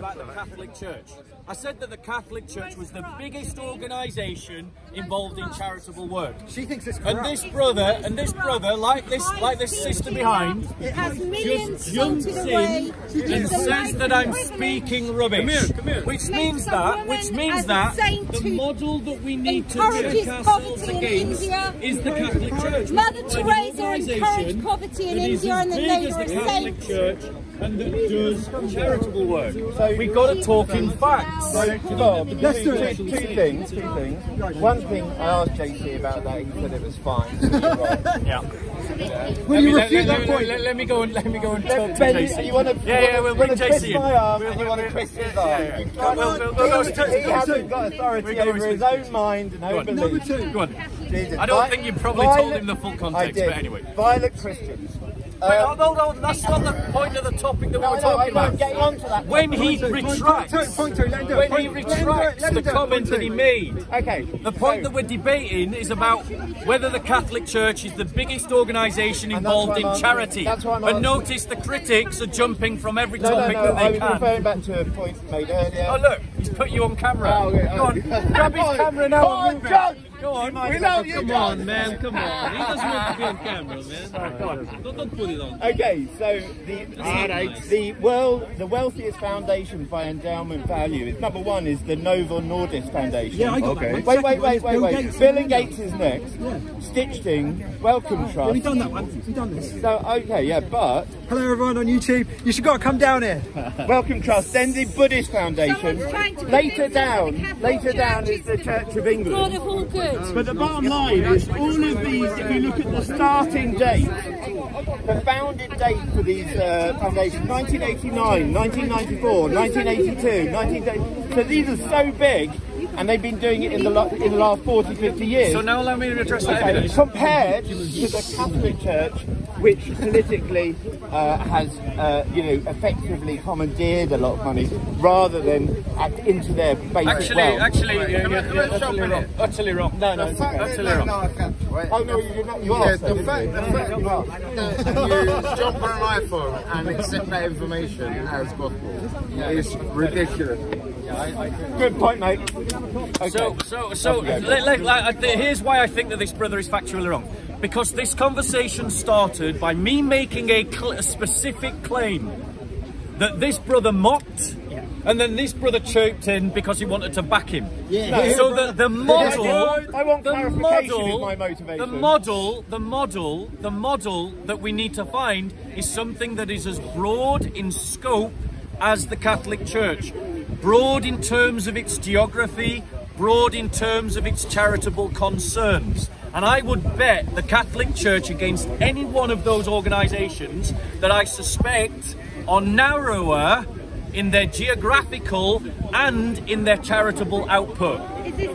about the Catholic Church. I said that the Catholic Church was the biggest organisation involved in charitable work. She thinks it's corrupt. And this brother, like this sister behind, just jumps in and says that I'm speaking rubbish. Which means that the model that we need to check ourselves against is the Catholic Church. Mother Teresa encouraged poverty in India, and the name the Catholic Church, and that does charitable work. So we've got to talk in facts. Bob, let's do two things. One thing, I asked JC about that. He said it was fine. Yeah. Will you refute that point? Let me go and talk to Ben, JC. you want to? We'll bring JC in. My arm, and you want to twist his arm? He hasn't got authority over his own mind and own beliefs. Go on. I don't think you probably told him the full context, but anyway. Violent Christians. No, that's not the point of the topic that we were talking about. Getting on to that. When he retracts the comment that he made, the point that we're debating is about whether the Catholic Church is the biggest organisation involved in charity. And notice the critics are jumping from every topic that they can. I was referring back to a point made earlier. Oh look, he's put you on camera. Go on, grab his camera now. Go on, we love you. Come on, man, come on. He doesn't want to be on camera, man. Don't put it on. Okay, so the wealthiest foundation by endowment value is number one is the Novo Nordisk Foundation. Yeah, I got that. Wait. Bill and Gates is next. Yeah. Stichting, Wellcome Trust. Yeah, we've done that one. We've done this. So okay, yeah, but hello everyone on YouTube. You should got to come down here. Wellcome Trust, then the Buddhist Foundation. Later down is the Church of England. God of all good. But the bottom line is all of these, if you look at the starting date, the founded date for these foundations, 1989, 1994, 1982, 1980. So these are so big, and they've been doing it in the last 40, 50 years. So now allow me to address that evidence. Compared to the Catholic Church, which politically has, effectively commandeered a lot of money, rather than act into their basic wealth. Utterly wrong. No, it's okay. Utterly wrong. Oh no, you are. The fact that you jump on an iPhone and accept that information as gospel is ridiculous. Good point, mate. Okay. Here's why I think that this brother is factually wrong. Because this conversation started by me making a specific claim that this brother mocked, and then this brother chirped in because he wanted to back him. Yeah. So the model, I want clarification is my motivation. The model that we need to find is something that is as broad in scope as the Catholic Church. Broad in terms of its geography, broad in terms of its charitable concerns. And I would bet the Catholic Church against any one of those organisations that I suspect are narrower in their geographical and in their charitable output.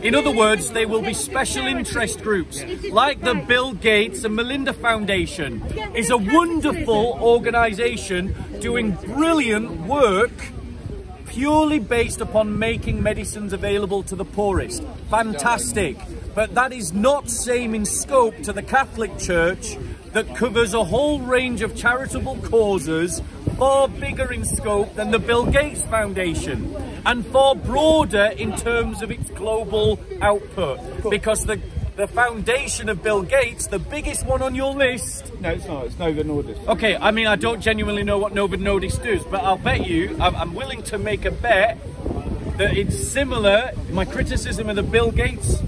In other words, they will be special interest groups, like the Bill Gates and Melinda Foundation is a wonderful organisation doing brilliant work purely based upon making medicines available to the poorest. Fantastic. But that is not same in scope to the Catholic Church that covers a whole range of charitable causes far bigger in scope than the Bill Gates Foundation and far broader in terms of its global output. Because the foundation of Bill Gates, the biggest one on your list... No, it's not. It's Novo Nordisk. Okay, I mean, I don't genuinely know what Novo Nordisk does, but I'll bet you, I'm willing to make a bet that it's similar. My criticism of the Bill Gates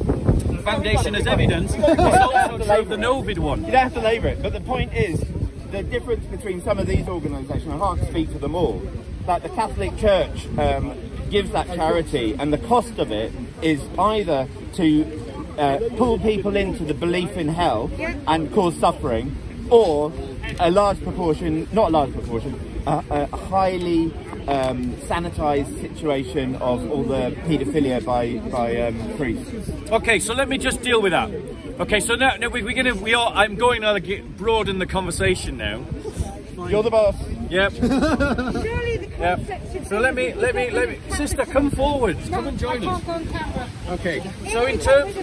Foundation as evidence is also true of the Novid one. You don't have to labour it, but the point is, the difference between some of these organisations, I can't speak for them all, like the Catholic Church gives that charity, and the cost of it is either to pull people into the belief in hell and cause suffering, or a large proportion, not a large proportion, a highly sanitized situation of all the paedophilia by priests. Okay, so let me just deal with that. Okay, so now I'm going to broaden the conversation now. You're the boss. Yep. Surely the concept. So let me, sister, come forward. Come and join us. Okay. So in terms,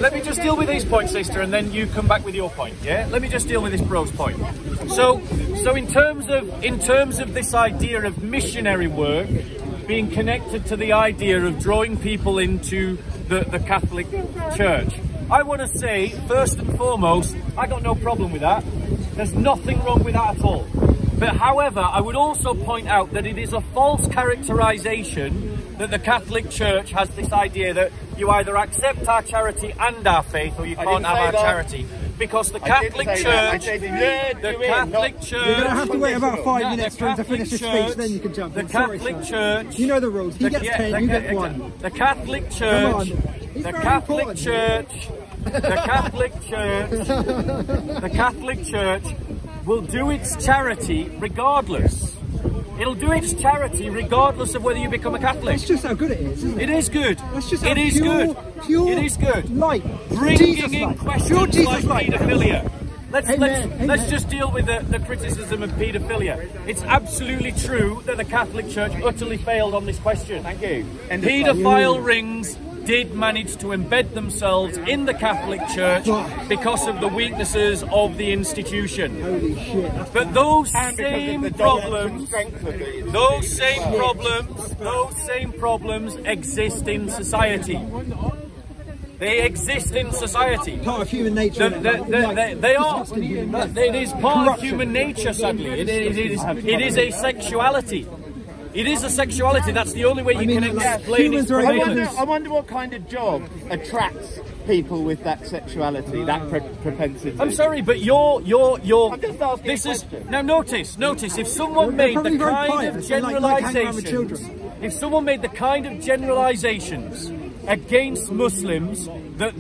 let me just deal with these points, sister, and then you come back with your point. Yeah. Let me just deal with this bro's point. So in terms of this idea of missionary work, being connected to the idea of drawing people into the Catholic Church. I want to say, first and foremost, I got no problem with that. There's nothing wrong with that at all. But however, I would also point out that it is a false characterization that the Catholic Church has this idea that you either accept our charity and our faith, or you can't have our charity. Because the Catholic Church, You're going to have to wait about 5 minutes for him to finish his speech, then you can jump in. The Catholic Church, you know the rules. He gets 10, you get 1. The Catholic Church, the Catholic Church, the Catholic Church will do its charity regardless. It'll do its charity regardless of whether you become a Catholic. That's just how good it is, isn't it? It is good. That's just it is pure, good. Pure it is good. Light. Bringing in questions pure like paedophilia. Amen. Let's just deal with the criticism of paedophilia. It's absolutely true that the Catholic Church utterly failed on this question. Thank you. Paedophile rings did manage to embed themselves in the Catholic Church because of the weaknesses of the institution. Holy shit. But those same problems exist in society. They exist in society. Part of human nature. They are. It is part of human nature, sadly. It is a sexuality. It is a sexuality. That's the only way you can explain its prevalence. I wonder what kind of job attracts people with that sexuality, that propensity. I'm sorry, but you're. I'm just asking this a is question. now. Notice. If someone made the kind of generalizations, if someone made the kind of generalizations against Muslims that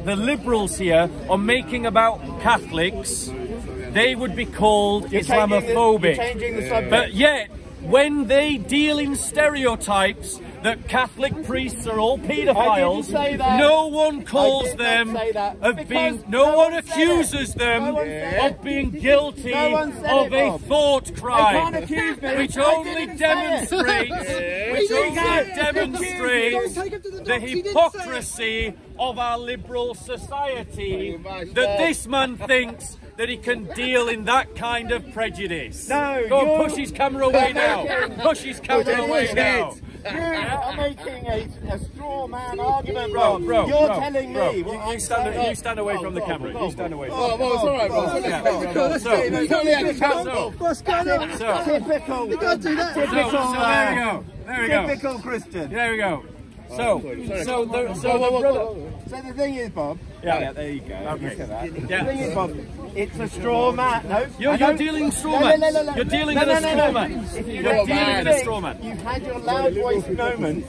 the liberals here are making about Catholics, they would be called Islamophobic. You're changing the subject. But yet, when they deal in stereotypes that Catholic priests are all paedophiles, no one calls them of being, no one accuses them of being guilty of a thought crime, which only demonstrates the hypocrisy of our liberal society, that this man thinks that he can deal in that kind of prejudice. No, go on, push his camera away now. Push his camera away now. You are making a straw man argument, bro. You're telling me. You stand away from the camera. You stand away. Oh, well, it's all right, bro. What's going on? Typical. You can't do that. There we go. Typical Christian. There we go. So the thing is, Bob. Yeah, there you go. Okay. The thing is, Bob, it's a straw man. No, you're dealing in straw man. No. You're dealing in a straw man. You're dealing in a straw man. You've had your loud voice moment.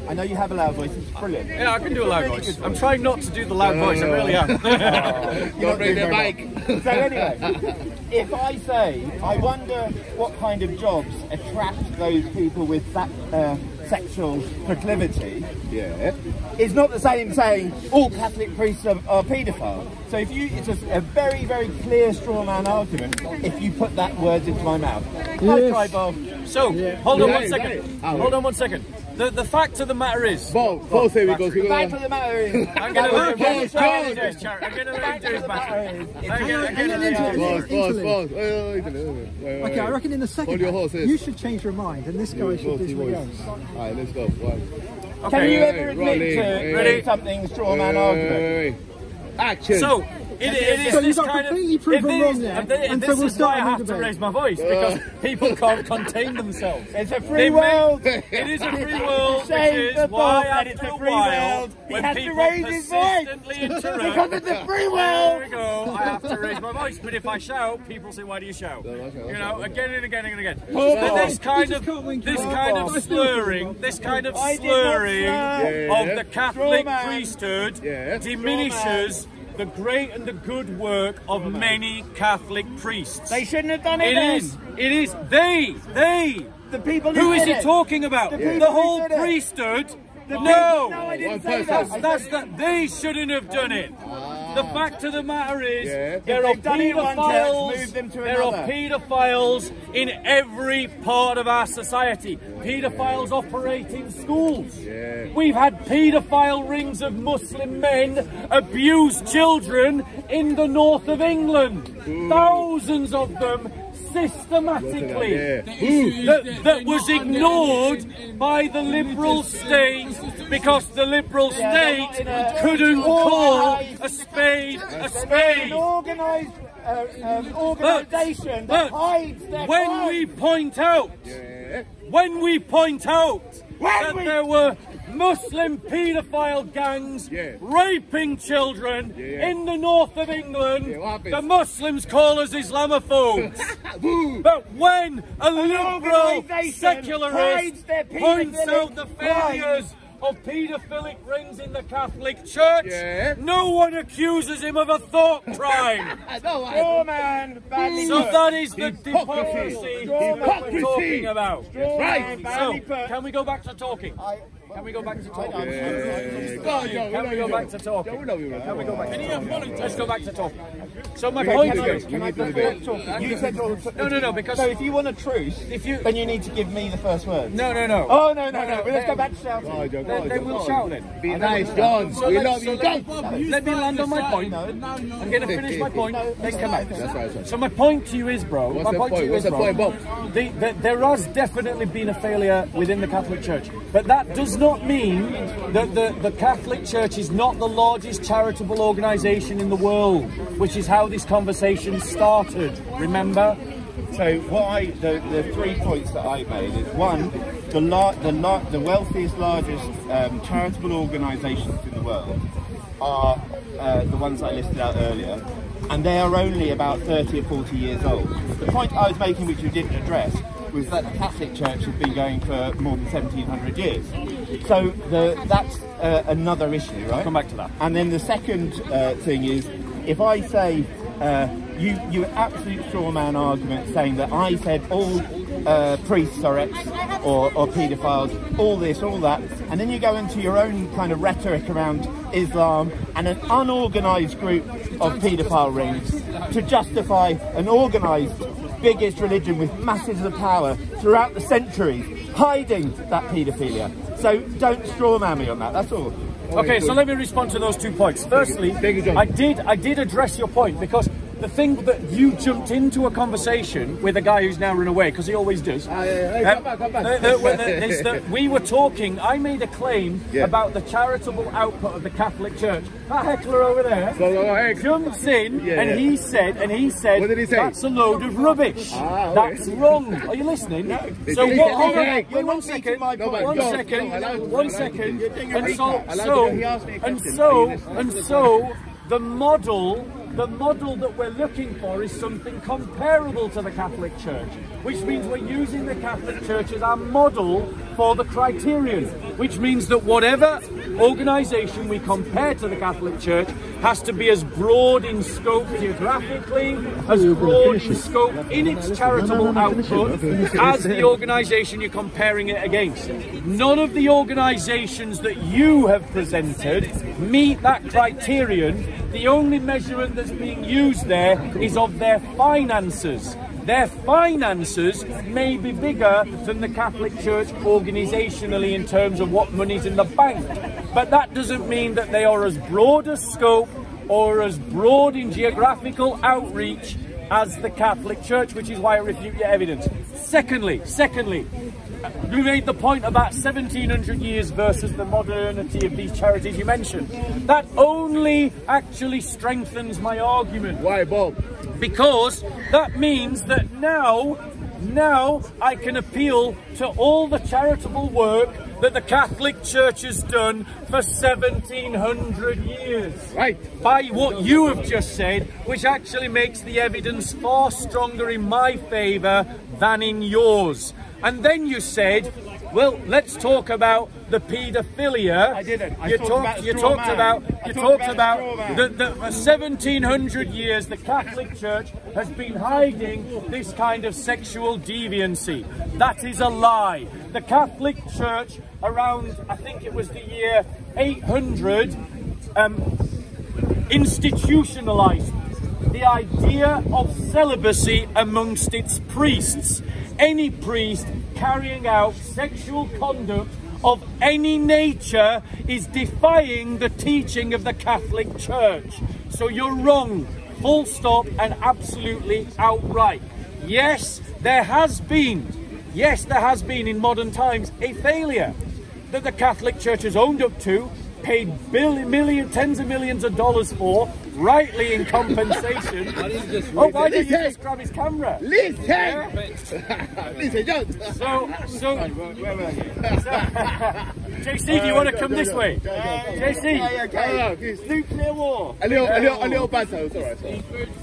I know you have a loud voice. It's brilliant. Yeah, I can do a loud voice. I'm trying not to do the loud voice. I really am. Don't bring the mic. So anyway, if I say, I wonder what kind of jobs attract those people with that sexual proclivity, it's not the same saying all Catholic priests are paedophiles. So if you, it's a very, very clear straw man argument if you put that words into my mouth. Nice try, Bob. So, hold on 1 second. Hold on 1 second. The fact of the matter is... Bob, here we go. The fact of the matter is... I'm going to let him do his battle. Okay, I reckon in the second half, you should change your mind and this guy should do something else. Alright, let's go. Can you ever admit to something straw man argument? Action! So, it is so this you've got kind completely proven wrong there. And so this is why I have to raise my voice, because people can't contain themselves. It's a free world. It is a free world, which is why after a while, when people persistently interrupt, because it's a free world. There we go. I have to raise my voice, but if I shout, people say, "Why do you shout?" You know, again and again and again. This kind of slurring of the Catholic priesthood diminishes the great and the good work of many Catholic priests. They shouldn't have done it. It is they. The people who is he talking about? The whole priesthood? No, I didn't say that. That's that. They shouldn't have done it. The fact of the matter is, there are paedophiles in every part of our society. Paedophiles operate in schools. We've had paedophile rings of Muslim men abuse children in the north of England. Thousands of them systematically that was ignored by the Liberal state because the Liberal state couldn't call a spade a spade. Organisation that hides their when crime. we point out that there were Muslim paedophile gangs raping children in the north of England, the Muslims call us Islamophobes. But when a liberal secularist points out the failures of paedophilic rings in the Catholic Church, no one accuses him of a thought crime. Straw man, badly So put. that is the hypocrisy that we're talking about. So, can we go back to talking? Can we go back to talking? Can we go back to talking? Can we go back to talking? Let's go back to talking. So my point is, You said no, because so if you want a truce, then you need to give me the first word. no. Oh no. Let's go back to shouting. They will shout then. Be nice, John. We love you, John. Let me land on my point. I'm going to finish my point. Then come back. So my point to you is, bro. What's the point, Bob? There has definitely been a failure within the Catholic Church, but that does not mean that the Catholic Church is not the largest charitable organisation in the world, which is how this conversation started. Remember? So the 3 points that I made is one, the wealthiest, largest charitable organisations in the world are the ones I listed out earlier, and they are only about 30 or 40 years old. The point I was making, which you didn't address, was that the Catholic Church has been going for more than 1700 years. So that's another issue, right? Come back to that. And then the second thing is, if I say you absolute straw man argument saying that I said all priests are ex or paedophiles, all this, all that, and then you go into your own kind of rhetoric around Islam and an unorganised group of paedophile rings to justify an organised biggest religion with masses of power throughout the centuries hiding that paedophilia. So don't straw man me on that, that's all. Okay, so let me respond to those 2 points. Firstly, I did address your point, because the thing that you jumped into a conversation with a guy who's now run away, because he always does. Come back. Is that we were talking, I made a claim about the charitable output of the Catholic Church. That heckler over there jumps in and he said, what did he say? That's a load of rubbish. That's wrong. Are you listening? So what? Hold on. One second. And so the model that we're looking for is something comparable to the Catholic Church, which means we're using the Catholic Church as our model for the criterion, which means that whatever organisation we compare to the Catholic Church has to be as broad in scope geographically, as broad in scope in its charitable output as the organisation you're comparing it against. None of the organisations that you have presented meet that criterion. The only measurement that's being used there is of their finances. Their finances may be bigger than the Catholic Church organisationally in terms of what money's in the bank, but that doesn't mean that they are as broad a scope or as broad in geographical outreach as the Catholic Church, which is why I refute your evidence. Secondly, you made the point about 1700 years versus the modernity of these charities you mentioned. That only actually strengthens my argument. Why, Bob? Because that means that now I can appeal to all the charitable work that the Catholic Church has done for 1700 years. Right. By what you have just said, which actually makes the evidence far stronger in my favour than in yours. And then you said, well, let's talk about the paedophilia. I didn't. You talked about the for 1700 years the Catholic Church has been hiding this kind of sexual deviancy. That is a lie. The Catholic Church around, I think it was the year 800, institutionalized the idea of celibacy amongst its priests. Any priest carrying out sexual conduct of any nature is defying the teaching of the Catholic Church. So you're wrong, full stop and absolutely outright. Yes, there has been in modern times a failure that the Catholic Church has owned up to, paid tens of millions of dollars for, rightly in compensation. Why did you just grab his camera? Listen! Listen, John! JC, do you want to come this way? JC! Nuclear war! A little banter, it's alright.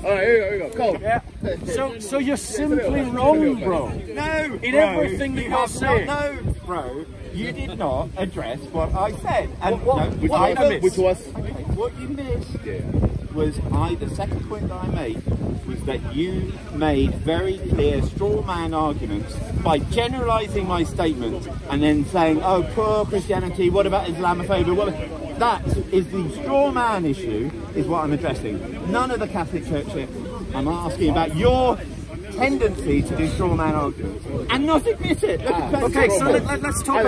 Alright, here we go, come on. Yeah. So you're simply wrong, bro. No! In everything that you're saying. No, bro. You did not address what I said. And which was? Okay, what you missed was the second point that I made was that you made very clear straw man arguments by generalising my statement and then saying, oh, poor Christianity, what about Islamophobia? That is the straw man issue, is what I'm addressing. None of the Catholic Church. I'm asking about your tendency to do straw man arguments and not admit it. Okay, so let's talk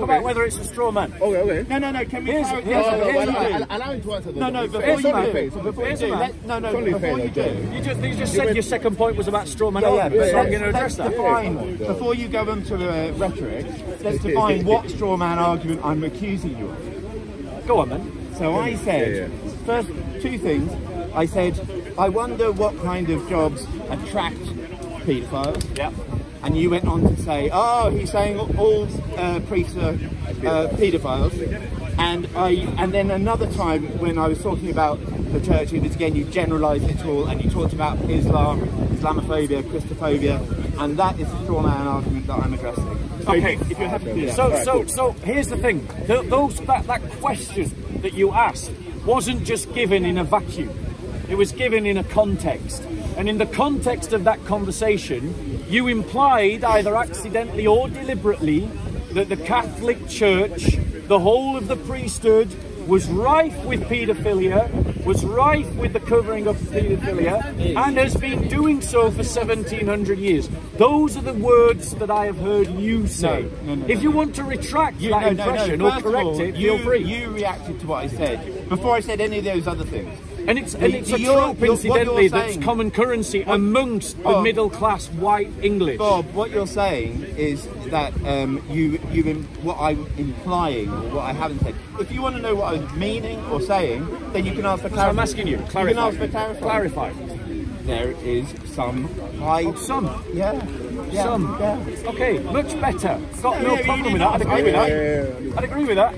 about whether it's a straw man. Okay. No. Can we? Allow him to answer. Before you do, you just said your second point was about straw man. So I'm going to address that. Before you go into rhetoric, let's define what straw man argument I'm accusing you of. Go on then. So I said first two things. I said, I wonder what kind of jobs attract paedophiles. Yeah. And you went on to say, oh, he's saying all priests are paedophiles. And then another time when I was talking about the church, it was again, you generalised it all and you talked about Islam, Islamophobia, Christophobia, and that is the straw man argument that I'm addressing. Okay, if you're happy to do that. So here's the thing. That question that you asked wasn't just given in a vacuum. It was given in a context. And in the context of that conversation, you implied, either accidentally or deliberately, that the Catholic Church, the whole of the priesthood, was rife with paedophilia, was rife with the covering of paedophilia, and has been doing so for 1700 years. Those are the words that I have heard you say. No. If you want to retract that impression or correct it, feel free. You reacted to what I said before I said any of those other things. And it's a trope, incidentally, that's common currency amongst the middle-class white English. Bob, what you're saying is that what I'm implying, or what I haven't said. If you want to know what I was meaning or saying, then you can ask for clarify. I'm asking you, clarify. You can ask for clarify. There is some high... some? Yeah. Some? Yeah. Okay, much better. Got no problem with that. I'd agree with that. I'd agree with that.